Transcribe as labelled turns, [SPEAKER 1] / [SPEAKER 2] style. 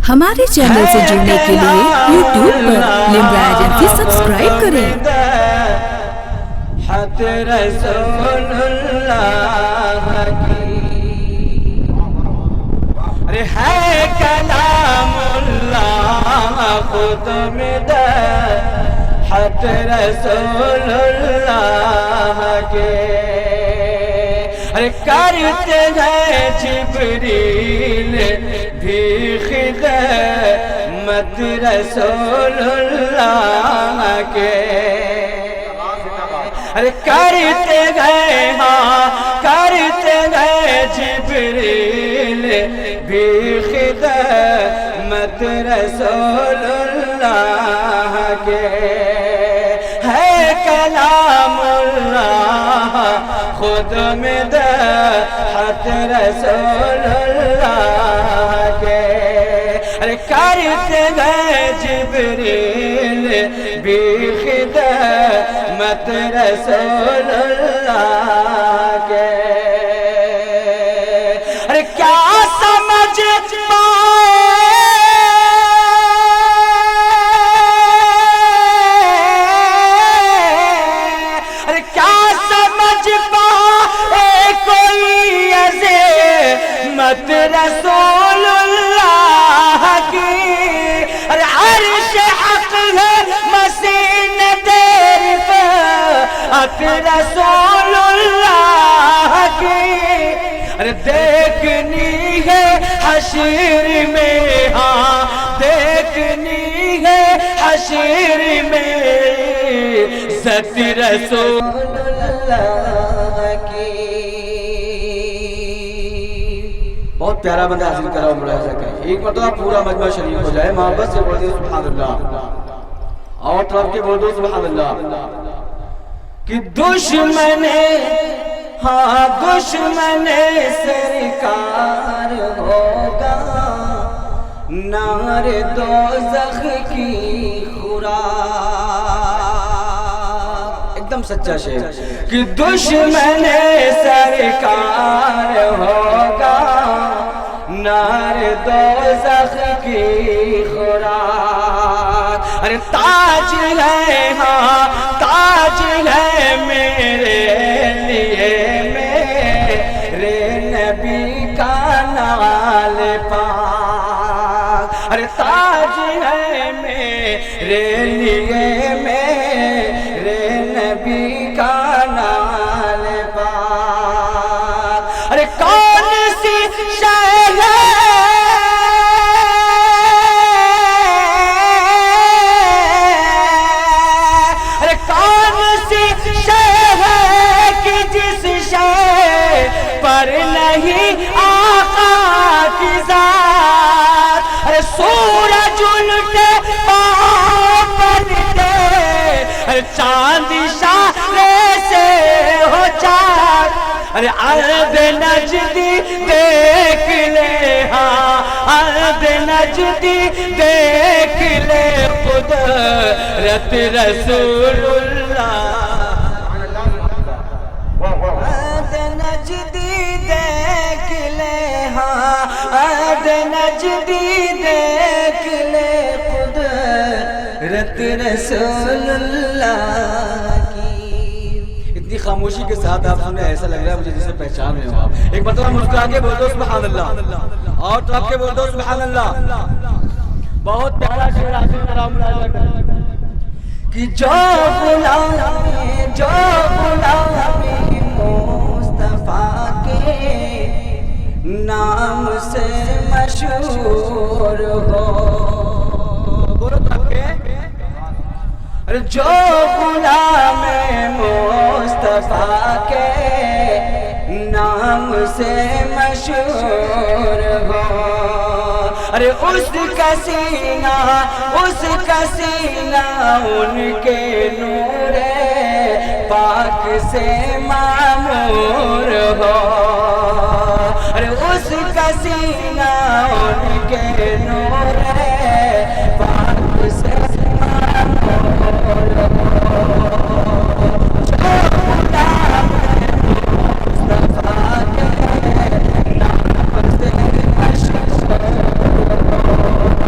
[SPEAKER 1] ہمارے چینل سے جڑنے کے لیے یوٹیوب پر لمبا ایجنسی سبسکرائب کریں۔
[SPEAKER 2] حت رسول اللہ کی ارے ہے کلام اللہ خود میں حت رسول اللہ کے ارے کرتے ہیں جبریل بھی خدمت رسول اللہ کے ارے کرتے گئے ہاں کرتے گئے جبریل بھی خدمت رسول اللہ کے ہے کلام اللہ خود میں حت رسول اللہ کے ارے کرتے گئے جبریل بھی خدمت رسول اللہ کے ارے کیا سمجھ ارے کیا سمجھ پائے کوئی عظمت رسول اللہ کی ارے عرش حق ہے مسیح تیری فات رسول اللہ کی ارے دیکھنی ہے حشر میں ہاں دیکھنی ہے حشر میں عزت رسول اللہ کی۔ بہت پیارا بندہ حاصل کرا ملاحظہ کریں، ایک مرتبہ پورا مجمع شریف ہو جائے، محبت سے بول دو سبحان اللہ اور طرف کے بول دو سبحان اللہ کہ دشمن ہاں دشمن سرکار ہوگا نار دوزخ کی خوراک، ایک دم سچا شعر کہ دشمن سرکار ہوگا نار دوزخ کی خوراک ارے تاج ہے ہاں تاج ہے میرے لیے میرے نبی کا نال پاک ارے تاج ہے میرے لیے میرے نبی کا نال پاک ارے کون سی شے ارے کون سی شے ہے کہ جس شے پر نہیں آقا کی ذات ارے سورج الٹے پاؤں پڑتے ارے چاند اشارے سے ہو چاک ارے عرب نجدی دیکھ لے ہاں عرب نجدی دیکھ لے قدرت رسول اللہ عرب نجدی دیکھ لے ہاں عرب نجدی دیکھ لے قدرت رسول اللہ کی۔ اتنی خاموشی کے ساتھ آپ سنیں ایسا لگ رہا ہے مجھے جسے پہچان رہے ہو آپ، ایک مرتبہ مسکرا کے بول دو سبحان اللہ اور طرف کے بول دو سبحان اللہ۔ بہت پیارا شعر حاصل کرا ملاحظہ کریں کہ جو غلامی مصطفیٰ کے نام سے مشہور ہو جو غلام مصطفیٰ کے نام سے مشہور ہو ارے اس کا سینہ ان کے نور پاک سے معمور ہو ارے اس کا سینہ ان کے نور پاک سے معمور ہو جو